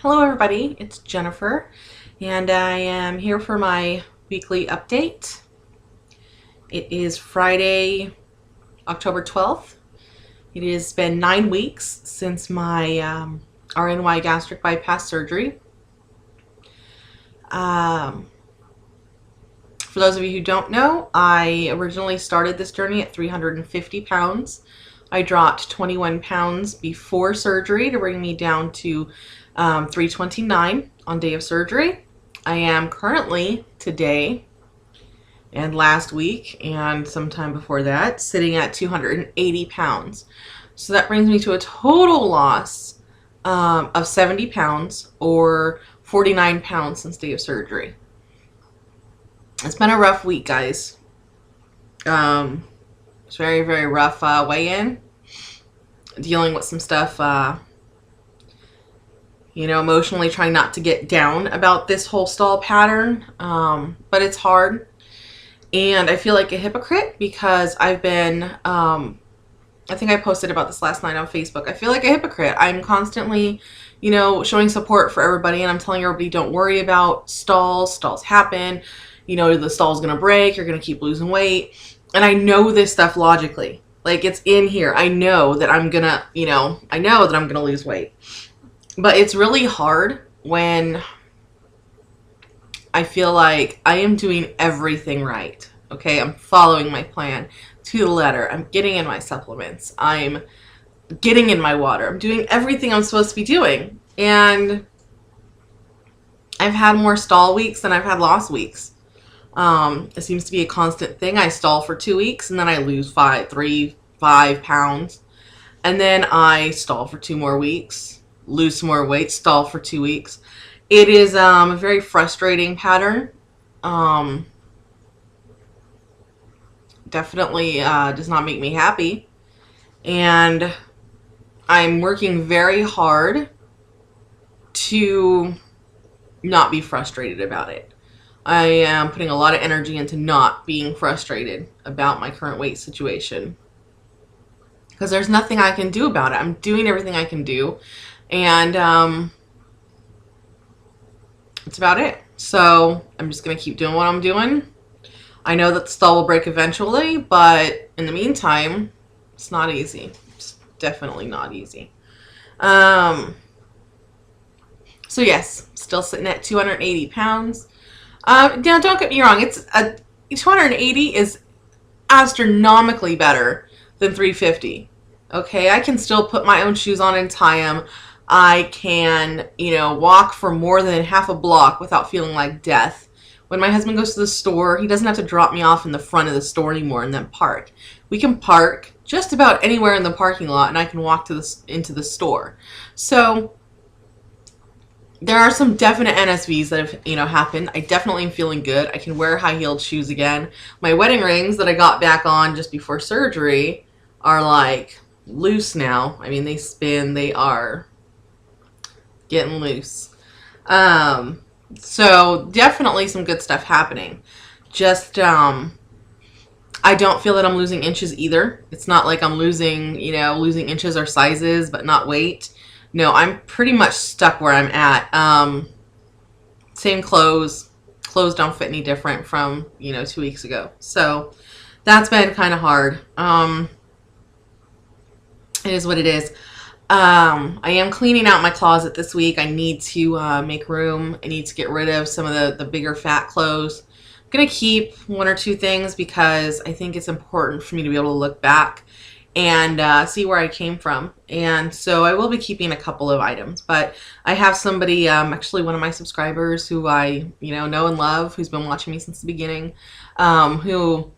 Hello everybody, it's Jennifer and I am here for my weekly update. It is Friday, October 12th. It has been 9 weeks since my RNY gastric bypass surgery. For those of you who don't know, I originally started this journey at 350 pounds. I dropped 21 pounds before surgery to bring me down to 329 on day of surgery. I am currently today and last week and sometime before that sitting at 280 pounds. So that brings me to a total loss of 70 pounds or 49 pounds since day of surgery. It's been a rough week, guys. It's very, very rough weigh-in. Dealing with some stuff, emotionally trying not to get down about this whole stall pattern. But it's hard. And I feel like a hypocrite because I've been, I think I posted about this last night on Facebook. I feel like a hypocrite. I'm constantly, showing support for everybody, and I'm telling everybody don't worry about stalls. Stalls happen. The stall's going to break. You're going to keep losing weight. And I know this stuff logically. Like, it's in here. I know that I'm going to, I know that I'm going to lose weight. But it's really hard when I feel like I am doing everything right. Okay, I'm following my plan to the letter. I'm getting in my supplements. I'm getting in my water. I'm doing everything I'm supposed to be doing. And I've had more stall weeks than I've had loss weeks. It seems to be a constant thing. I stall for 2 weeks and then I lose 5 pounds. And then I stall for 2 more weeks, lose some more weight, stall for 2 weeks. It is a very frustrating pattern. Definitely does not make me happy. And I'm working very hard to not be frustrated about it. I am putting a lot of energy into not being frustrated about my current weight situation. Because there's nothing I can do about it. I'm doing everything I can do. And that's about it. So I'm just going to keep doing what I'm doing. I know that the stall will break eventually, but in the meantime, it's not easy. It's definitely not easy. So yes, still sitting at 280 pounds. Now, don't get me wrong. 280 is astronomically better than 350. Okay, I can still put my own shoes on and tie them. I can, walk for more than half a block without feeling like death. When my husband goes to the store, he doesn't have to drop me off in the front of the store anymore and then park. We can park just about anywhere in the parking lot, and I can walk into the store. So there are some definite NSVs that have, happened. I definitely am feeling good. I can wear high-heeled shoes again. My wedding rings that I got back on just before surgery are like loose now. I mean, they spin. They are getting loose. So definitely some good stuff happening. Just, I don't feel that I'm losing inches either. It's not like I'm losing, losing inches or sizes, but not weight. No, I'm pretty much stuck where I'm at. Same clothes. Clothes don't fit any different from, 2 weeks ago. So that's been kind of hard. It is what it is. I am cleaning out my closet this week. I need to make room. I need to get rid of some of the bigger fat clothes. I'm going to keep 1 or 2 things because I think it's important for me to be able to look back and see where I came from. And so I will be keeping a couple of items. But I have somebody, actually one of my subscribers who I know and love, who's been watching me since the beginning, who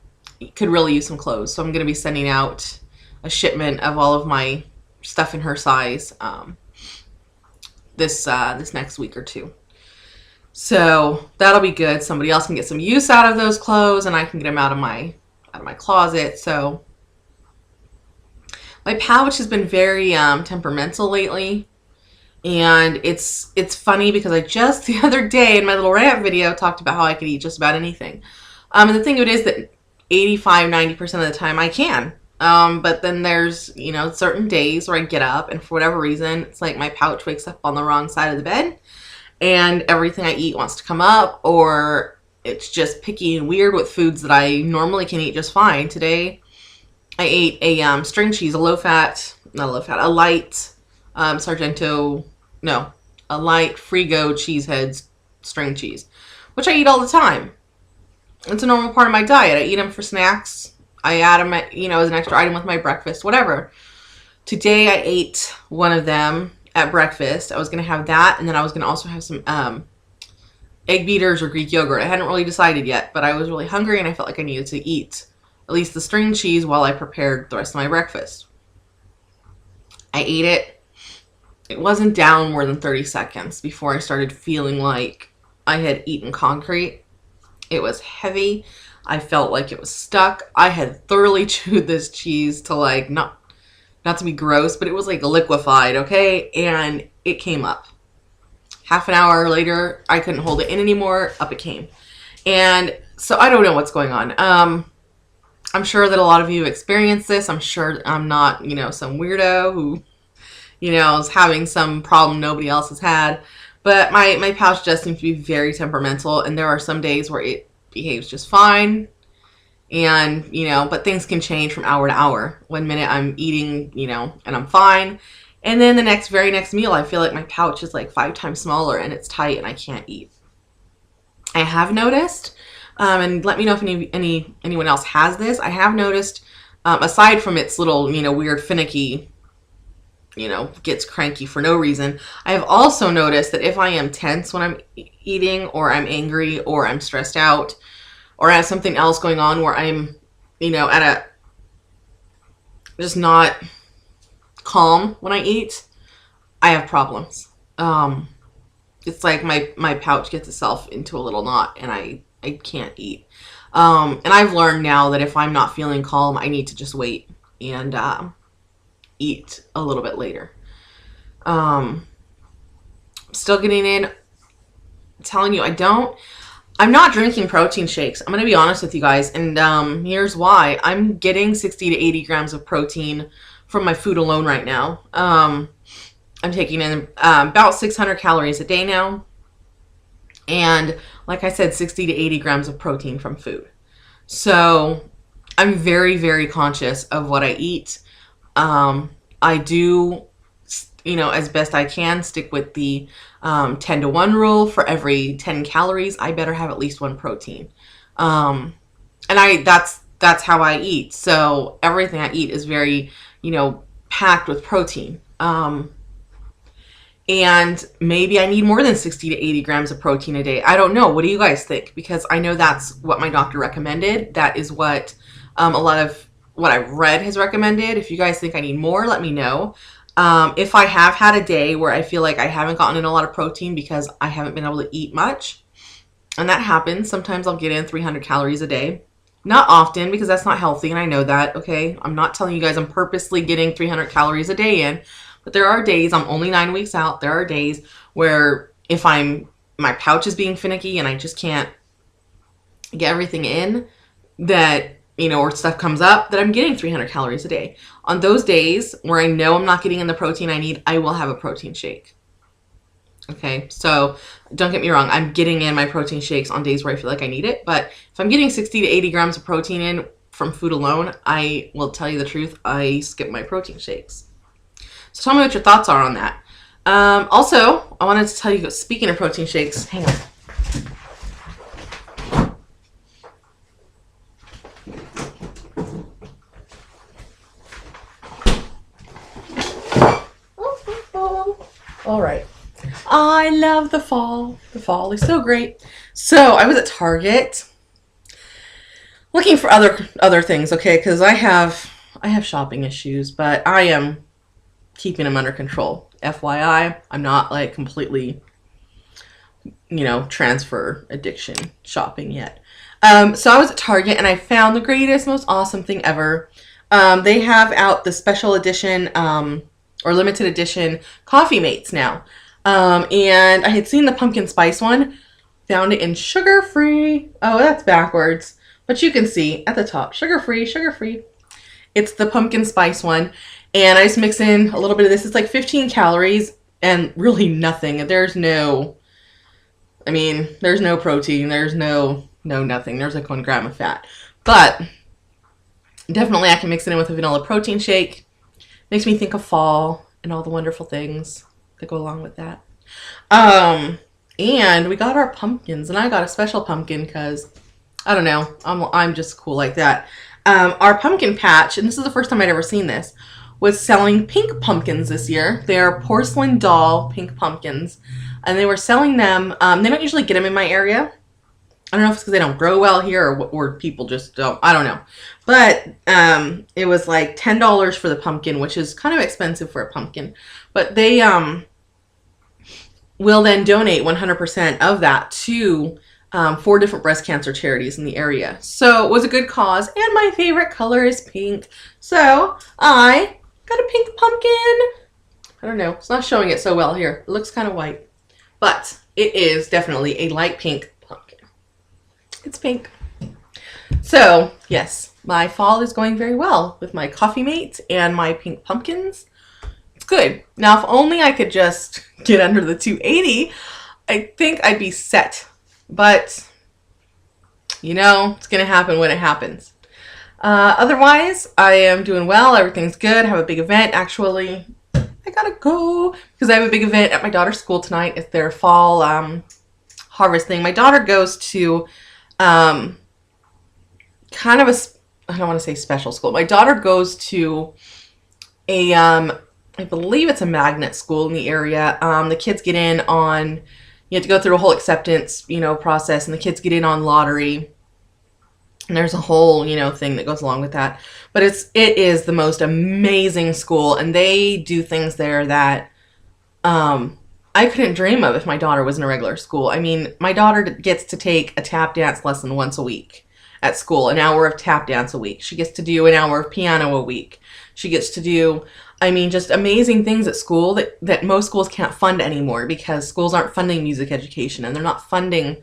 could really use some clothes. So I'm going to be sending out a shipment of all of my stuff in her size this next week or 2. So that'll be good. Somebody else can get some use out of those clothes, and I can get them out of my closet. So my pouch has been very temperamental lately, and it's funny because I just the other day in my little rant video talked about how I could eat just about anything. And the thing of it is that 85-90% of the time I can. But then there's, you know, certain days where I get up and for whatever reason, it's like my pouch wakes up on the wrong side of the bed and everything I eat wants to come up, or it's just picky and weird with foods that I normally can eat just fine. Today, I ate a string cheese, a a light Sargento, no, a light Frigo Cheeseheads string cheese, which I eat all the time. It's a normal part of my diet. I eat them for snacks. I add them, you know, as an extra item with my breakfast, whatever. Today I ate one of them at breakfast. I was going to have that, and then I was going to also have some egg beaters or Greek yogurt. I hadn't really decided yet, but I was really hungry and I felt like I needed to eat at least the string cheese while I prepared the rest of my breakfast. I ate it. It wasn't down more than 30 seconds before I started feeling like I had eaten concrete. It was heavy. I felt like it was stuck. I had thoroughly chewed this cheese to like, not to be gross, but it was like liquefied, okay? And it came up. Half an hour later, I couldn't hold it in anymore. Up it came. And so I don't know what's going on. I'm sure that a lot of you have experienced this. I'm sure I'm not, you know, some weirdo who, you know, is having some problem nobody else has had. But my pouch does seem to be very temperamental, and there are some days where it behaves just fine. And, you know, but things can change from hour to hour. One minute I'm eating, you know, and I'm fine. And then the very next meal, I feel like my pouch is like 5 times smaller and it's tight and I can't eat. I have noticed, and let me know if anyone else has this. I have noticed, aside from its little, you know, weird finicky, you know, gets cranky for no reason, I have also noticed that if I am tense when I'm eating, or I'm angry, or I'm stressed out, or I have something else going on where I'm, you know, just not calm when I eat, I have problems. It's like my pouch gets itself into a little knot and I can't eat. And I've learned now that if I'm not feeling calm, I need to just wait and eat a little bit later. Still getting in. I'm telling you, I'm not drinking protein shakes. I'm going to be honest with you guys. And here's why. I'm getting 60 to 80 grams of protein from my food alone right now. I'm taking in about 600 calories a day now. And like I said, 60 to 80 grams of protein from food. So I'm very, very conscious of what I eat. I do, you know, as best I can, stick with the 10 to 1 rule. For every 10 calories, I better have at least 1 protein. And that's how I eat. So everything I eat is very, you know, packed with protein. And maybe I need more than 60 to 80 grams of protein a day. I don't know. What do you guys think? Because I know that's what my doctor recommended. That is what a lot of what I've read has recommended. If you guys think I need more, let me know. If I have had a day where I feel like I haven't gotten in a lot of protein because I haven't been able to eat much, and that happens, sometimes I'll get in 300 calories a day. Not often, because that's not healthy, and I know that, okay? I'm not telling you guys I'm purposely getting 300 calories a day in, but there are days, I'm only 9 weeks out, there are days where if my pouch is being finicky and I just can't get everything in, that, you know, or stuff comes up, that I'm getting 300 calories a day. On those days where I know I'm not getting in the protein I need, I will have a protein shake. Okay, so don't get me wrong, I'm getting in my protein shakes on days where I feel like I need it, but if I'm getting 60 to 80 grams of protein in from food alone, I will tell you the truth, I skip my protein shakes. So tell me what your thoughts are on that. Also, I wanted to tell you, speaking of protein shakes, hang on. All right. I love the fall. The fall is so great. So I was at Target looking for other things, okay? Because I have shopping issues, but I am keeping them under control. FYI, I'm not like completely, you know, transfer addiction shopping yet. So I was at Target and I found the greatest, most awesome thing ever. They have out the special edition or limited edition Coffee Mates now. And I had seen the pumpkin spice one, found it in sugar-free. Oh, that's backwards. But you can see at the top, sugar-free, sugar-free. It's the pumpkin spice one. And I just mix in a little bit of this. It's like 15 calories and really nothing. There's no, I mean, there's no protein. There's no nothing. There's like 1 gram of fat. But definitely I can mix it in with a vanilla protein shake. Makes me think of fall and all the wonderful things that go along with that. And we got our pumpkins, and I got a special pumpkin because, I don't know, I'm just cool like that. Our pumpkin patch, and this is the first time I'd ever seen this, was selling pink pumpkins this year. They are porcelain doll pink pumpkins, and they were selling them. They don't usually get them in my area. I don't know if it's because they don't grow well here or people just don't. I don't know. But it was like $10 for the pumpkin, which is kind of expensive for a pumpkin. But they will then donate 100% of that to 4 different breast cancer charities in the area. So it was a good cause, and my favorite color is pink. So I got a pink pumpkin. I don't know. It's not showing it so well here. It looks kind of white. But it is definitely a light pink pumpkin. It's pink. So, yes, my fall is going very well with my coffee mate and my pink pumpkins. It's good. Now, if only I could just get under the 280, I think I'd be set. But, you know, it's going to happen when it happens. Otherwise, I am doing well. Everything's good. I have a big event. Actually, I gotta go because I have a big event at my daughter's school tonight. It's their fall harvest thing. My daughter goes to kind of a, I don't want to say special school. My daughter goes to a, I believe it's a magnet school in the area. The kids get in on, you have to go through a whole acceptance, process, and the kids get in on lottery. And there's a whole, thing that goes along with that. But it is the most amazing school, and they do things there that I couldn't dream of if my daughter was in a regular school. I mean, my daughter gets to take a tap dance lesson once a week at school, an hour of tap dance a week. She gets to do an hour of piano a week. She gets to do, just amazing things at school that most schools can't fund anymore because schools aren't funding music education, and they're not funding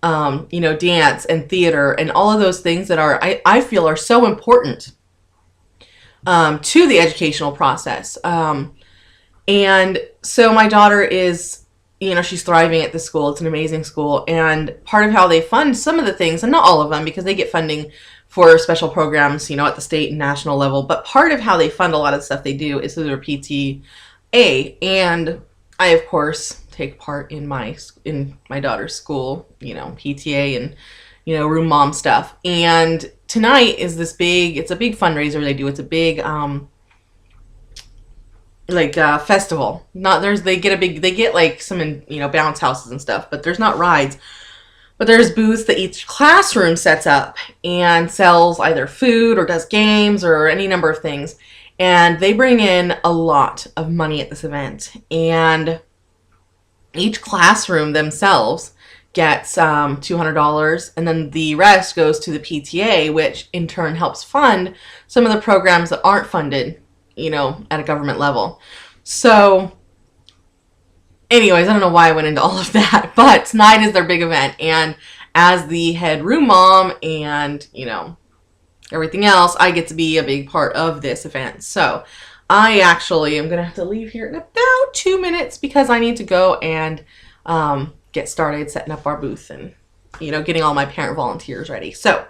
dance and theater and all of those things that are, I feel are so important to the educational process. And so my daughter is, she's thriving at the school. It's an amazing school. And part of how they fund some of the things, and not all of them because they get funding for special programs, at the state and national level, but part of how they fund a lot of the stuff they do is through their PTA. And I, of course, take part in my daughter's school, PTA and, room mom stuff. And tonight is it's a big fundraiser they do. It's a big, festival. They get like some, bounce houses and stuff, but there's not rides. But there's booths that each classroom sets up and sells either food or does games or any number of things. And they bring in a lot of money at this event. And each classroom themselves gets $200, and then the rest goes to the PTA, which in turn helps fund some of the programs that aren't funded, at a government level. So anyways, I don't know why I went into all of that, but tonight is their big event, and as the head room mom and, everything else, I get to be a big part of this event. So I actually am going to have to leave here in about 2 minutes because I need to go and get started setting up our booth and, getting all my parent volunteers ready. So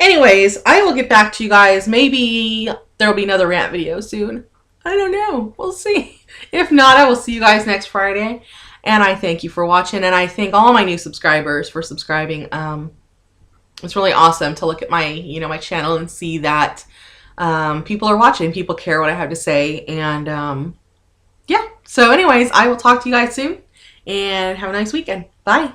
anyways, I will get back to you guys. Maybe there will be another rant video soon. I don't know. We'll see. If not, I will see you guys next Friday. And I thank you for watching. And I thank all my new subscribers for subscribing. It's really awesome to look at my, my channel and see that people are watching. People care what I have to say. And yeah. So anyways, I will talk to you guys soon. And have a nice weekend. Bye.